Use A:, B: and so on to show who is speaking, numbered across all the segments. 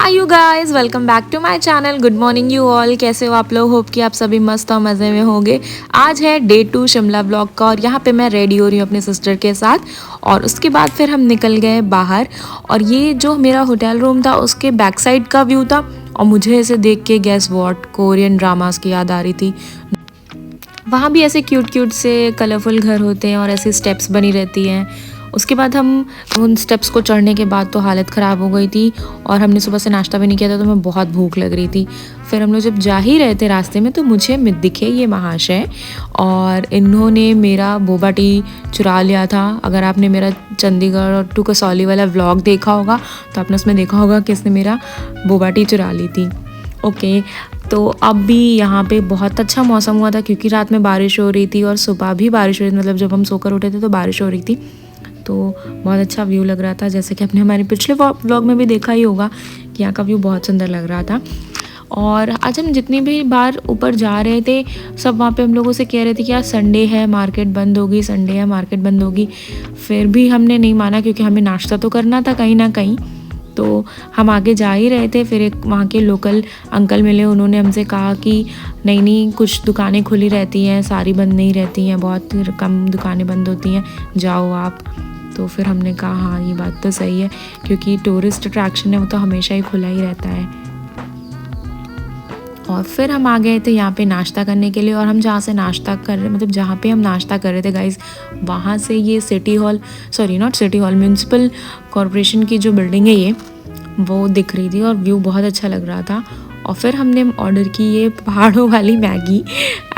A: Hi you guys, welcome back to my channel. Good morning you all. कैसे हो आप लोग? होप कि आप सभी मस्त और मज़े में होंगे। आज है डे 2 शिमला ब्लॉग का और यहाँ पे मैं रेडी हो रही हूँ अपने सिस्टर के साथ। और उसके बाद फिर हम निकल गए बाहर। और ये जो मेरा होटल रूम था उसके बैक साइड का व्यू था। और मुझे ऐसे देख के गेस व्हाट, कोरियन ड्रामास की याद आ रही थी। वहाँ भी ऐसे क्यूट क्यूट से कलरफुल घर होते हैं और ऐसी स्टेप्स बनी रहती हैं। उसके बाद हम उन स्टेप्स को चढ़ने के बाद तो हालत ख़राब हो गई थी और हमने सुबह से नाश्ता भी नहीं किया था, तो मैं बहुत भूख लग रही थी। फिर हम लोग जब जा ही रहे थे रास्ते में तो मुझे दिखे ये महाशय और इन्होंने मेरा बोबा टी चुरा लिया था। अगर आपने मेरा चंडीगढ़ टू कसौली वाला व्लॉग देखा होगा तो आपने उसमें देखा होगा कि इसने मेरा बोबा टी चुरा ली थी। ओके, तो अब भी यहाँ पे बहुत अच्छा मौसम हुआ था क्योंकि रात में बारिश हो रही थी और सुबह भी बारिश हो रही थी। मतलब जब हम सोकर उठे थे तो बारिश हो रही थी, तो बहुत अच्छा व्यू लग रहा था। जैसे कि आपने हमारे पिछले व्लॉग में भी देखा ही होगा कि यहाँ का व्यू बहुत सुंदर लग रहा था। और आज हम जितनी भी बार ऊपर जा रहे थे सब वहाँ पे हम लोगों से कह रहे थे कि यार संडे है मार्केट बंद होगी, संडे है मार्केट बंद होगी। फिर भी हमने नहीं माना क्योंकि हमें नाश्ता तो करना था कहीं ना कहीं। तो हम आगे जा ही रहे थे, फिर एक वहाँ के लोकल अंकल मिले। उन्होंने हमसे कहा कि नहीं नहीं, कुछ दुकानें खुली रहती हैं, सारी बंद नहीं रहती हैं, बहुत कम दुकानें बंद होती हैं, जाओ आप। तो फिर हमने कहा हाँ ये बात तो सही है क्योंकि टूरिस्ट अट्रैक्शन है वो तो हमेशा ही खुला ही रहता है। और फिर हम आ गए थे यहाँ पे नाश्ता करने के लिए। और हम जहाँ से नाश्ता कर रहे, मतलब जहाँ पे हम नाश्ता कर रहे थे गाइस, वहाँ से ये city hall, sorry not city hall, municipal corporation की जो बिल्डिंग है ये वो दिख रही थी और व्यू बहुत अच्छा लग रहा था। और फिर हमने ऑर्डर की ये पहाड़ों वाली मैगी,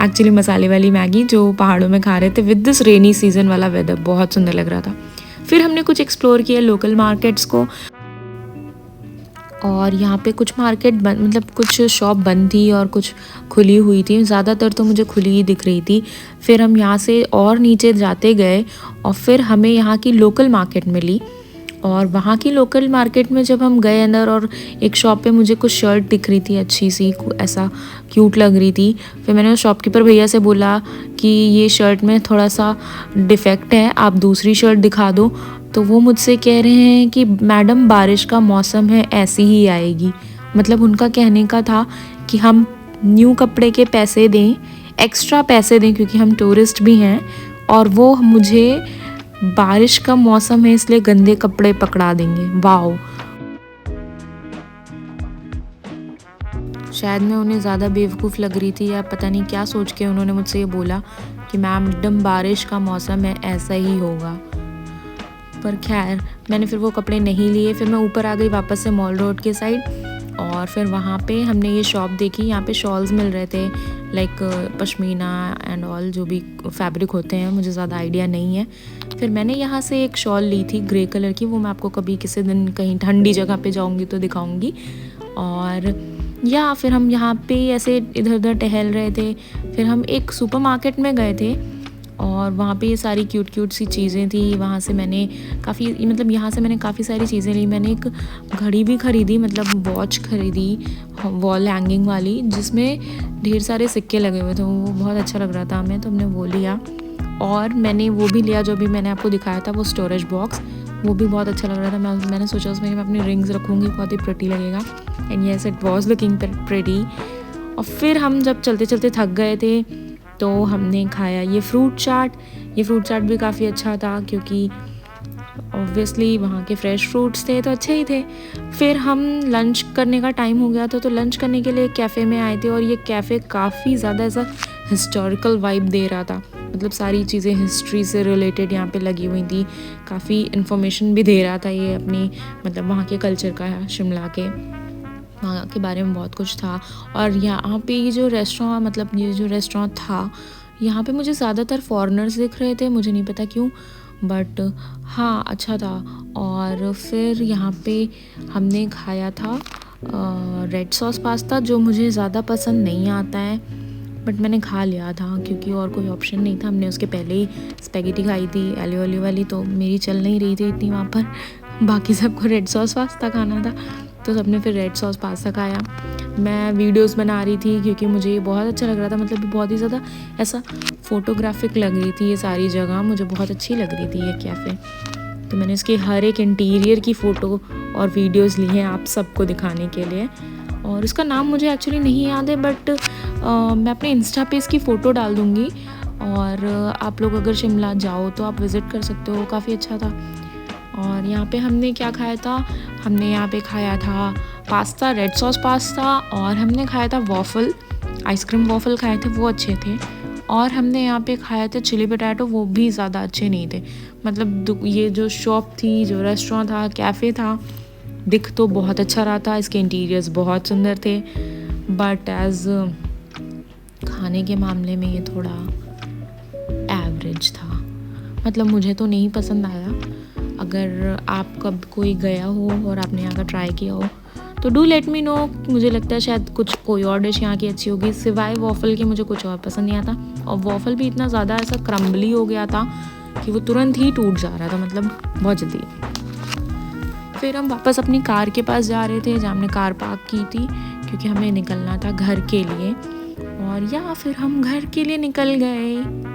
A: एक्चुअली मसाले वाली मैगी जो पहाड़ों में खा रहे थे विद दिस रेनी सीजन वाला वेदर, बहुत सुंदर लग रहा था। फिर हमने कुछ एक्सप्लोर किया लोकल मार्केट्स को। और यहाँ पे कुछ मार्केट बंद, मतलब कुछ शॉप बंद थी और कुछ खुली हुई थी, ज़्यादातर तो मुझे खुली ही दिख रही थी। फिर हम यहाँ से और नीचे जाते गए और फिर हमें यहाँ की लोकल मार्केट मिली। और वहाँ की लोकल मार्केट में जब हम गए अंदर और एक शॉप पे मुझे कुछ शर्ट दिख रही थी अच्छी सी, ऐसा क्यूट लग रही थी। फिर मैंने शॉपकीपर भैया से बोला कि ये शर्ट में थोड़ा सा डिफेक्ट है, आप दूसरी शर्ट दिखा दो। तो वो मुझसे कह रहे हैं कि मैडम बारिश का मौसम है, ऐसी ही आएगी। मतलब उनका कहने का था कि हम न्यू कपड़े के पैसे दें, एक्स्ट्रा पैसे दें क्योंकि हम टूरिस्ट भी हैं, और वो मुझे बारिश का मौसम है इसलिए गंदे कपड़े पकड़ा देंगे। वाओ, शायद मैं उन्हें ज़्यादा बेवकूफ़ लग रही थी या पता नहीं क्या सोच के उन्होंने मुझसे ये बोला कि मैडम बारिश का मौसम है, ऐसा ही होगा। पर खैर मैंने फिर वो कपड़े नहीं लिए। फिर मैं ऊपर आ गई वापस से मॉल रोड के साइड और फिर वहाँ पे हमने ये शॉप देखी। यहाँ पे शॉल्स मिल रहे थे, लाइक पश्मीना एंड ऑल, जो भी फैब्रिक होते हैं, मुझे ज़्यादा आइडिया नहीं है। फिर मैंने यहाँ से एक शॉल ली थी ग्रे कलर की, वो मैं आपको कभी किसी दिन कहीं ठंडी जगह पे जाऊँगी तो दिखाऊँगी। और या फिर हम यहाँ पे ऐसे इधर उधर टहल रहे थे। फिर हम एक सुपरमार्केट में गए थे और वहाँ पे ये सारी क्यूट क्यूट सी चीज़ें थी। वहाँ से मैंने काफ़ी, मतलब यहाँ से मैंने काफ़ी सारी चीज़ें ली। मैंने एक घड़ी भी ख़रीदी, मतलब वॉच ख़रीदी वॉल हैंगिंग वाली, जिसमें ढेर सारे सिक्के लगे हुए थे। वो बहुत अच्छा लग रहा था हमें, तो हमने वो लिया। और मैंने वो भी लिया जो भी मैंने आपको दिखाया था, वो स्टोरेज बॉक्स, वो भी बहुत अच्छा लग रहा था। मैंने सोचा उसमें मैं अपनी रिंग्स रखूँगी, बहुत ही प्रिटी लगेगा। And yes, it was looking pretty. और फिर हम जब चलते चलते थक गए थे तो हमने खाया ये फ्रूट चाट। ये फ्रूट चाट भी काफ़ी अच्छा था क्योंकि ऑब्वियसली वहाँ के फ्रेश फ्रूट्स थे तो अच्छे ही थे। फिर हम लंच करने का टाइम हो गया था, तो लंच करने के लिए कैफ़े में आए थे। और ये कैफ़े काफ़ी ज़्यादा ऐसा हिस्टोरिकल वाइब दे रहा था, मतलब सारी चीज़ें हिस्ट्री से रिलेटेड यहाँ पे लगी हुई थी। काफ़ी इन्फॉर्मेशन भी दे रहा था ये अपनी, मतलब वहाँ के कल्चर का, शिमला के वहाँ के बारे में बहुत कुछ था। और यहाँ पे ये जो रेस्टोरेंट, मतलब ये जो रेस्टोरेंट था, यहाँ पे मुझे ज़्यादातर फॉरेनर्स दिख रहे थे, मुझे नहीं पता क्यों, बट हाँ अच्छा था। और फिर यहाँ पे हमने खाया था रेड सॉस पास्ता, जो मुझे ज़्यादा पसंद नहीं आता है, बट मैंने खा लिया था क्योंकि और कोई ऑप्शन नहीं था। हमने उसके पहले ही स्पेगेटी खाई थी एलियो ओलियो वाली, तो मेरी चल नहीं रही थी इतनी वहाँ पर, बाकी सबको रेड सॉस पास्ता खाना था, तो सबने फिर रेड सॉस पास्ता खाया। मैं वीडियोस बना रही थी क्योंकि मुझे ये बहुत अच्छा लग रहा था, मतलब बहुत ही ज़्यादा ऐसा फोटोग्राफिक लग रही थी ये सारी जगह, मुझे बहुत अच्छी लग रही थी ये कैफ़े। तो मैंने इसके हर एक इंटीरियर की फ़ोटो और वीडियोस ली हैं आप सबको दिखाने के लिए। और उसका नाम मुझे एक्चुअली नहीं याद है, बट मैं अपने इंस्टा पे इसकी फ़ोटो डाल दूँगी। और आप लोग अगर शिमला जाओ तो आप विज़िट कर सकते हो, काफ़ी अच्छा था। और यहाँ पे हमने क्या खाया था, हमने यहाँ पे खाया था पास्ता, रेड सॉस पास्ता, और हमने खाया था वॉफ़ल, आइसक्रीम वॉफ़ल खाए थे, वो अच्छे थे। और हमने यहाँ पे खाया था चिली पोटैटो, वो भी ज़्यादा अच्छे नहीं थे। मतलब ये जो शॉप थी, जो रेस्टोरेंट था, कैफ़े था, दिख तो बहुत अच्छा रहा था, इसके इंटीरियर्स बहुत सुंदर थे, बट एज़ खाने के मामले में ये थोड़ा एवरेज था। मतलब मुझे तो नहीं पसंद आया। अगर आप कब कोई गया हो और आपने यहाँ का ट्राई किया हो तो डू लेट मी नो। मुझे लगता है शायद कोई और डिश यहाँ की अच्छी होगी, सिवाय वॉफ़ल के मुझे कुछ और पसंद नहीं आता। और वॉफ़ल भी इतना ज़्यादा ऐसा क्रम्बली हो गया था कि वो तुरंत ही टूट जा रहा था, मतलब बहुत जल्दी। फिर हम वापस अपनी कार के पास जा रहे थे, जहाँ हमने कार पार्क की थी, क्योंकि हमें निकलना था घर के लिए। और या फिर हम घर के लिए निकल गए।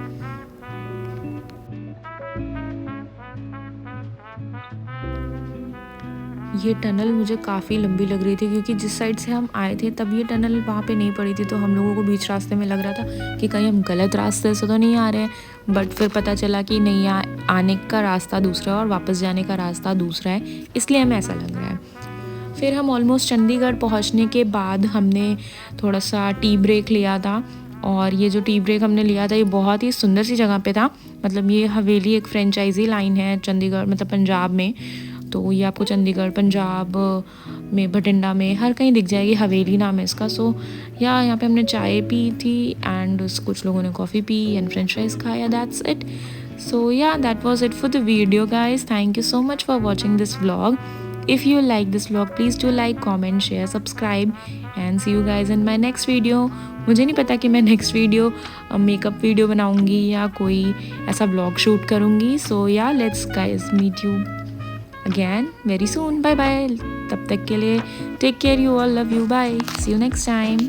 A: ये टनल मुझे काफ़ी लंबी लग रही थी, क्योंकि जिस साइड से हम आए थे तब ये टनल वहाँ पे नहीं पड़ी थी, तो हम लोगों को बीच रास्ते में लग रहा था कि कहीं हम गलत रास्ते से तो नहीं आ रहे हैं। बट फिर पता चला कि नहीं, आने का रास्ता दूसरा और वापस जाने का रास्ता दूसरा है, इसलिए हमें ऐसा लग रहा है। फिर हम ऑलमोस्ट चंडीगढ़ पहुँचने के बाद हमने थोड़ा सा टी ब्रेक लिया था। और ये जो टी ब्रेक हमने लिया था, ये बहुत ही सुंदर सी जगह पे था। मतलब ये हवेली एक फ्रेंचाइजी लाइन है चंडीगढ़, मतलब पंजाब में। तो ये आपको चंडीगढ़, पंजाब में, भटिंडा में, हर कहीं दिख जाएगी। हवेली नाम है इसका। सो यहाँ पे हमने चाय पी थी एंड कुछ लोगों ने कॉफ़ी पी एंड फ्रेंच फ्राइज खाया। That's it. So yeah, that was it for the video, guys. Thank you so much for watching this vlog. If you like this vlog, please do like, comment, share, subscribe and see you guys in my next video. मुझे नहीं पता कि मैं next video makeup video बनाऊंगी या कोई ऐसा vlog shoot करूंगी। So yeah let's guys meet you again very soon. Bye bye. तब तक के लिए take care, you all, love you, bye, see you next time.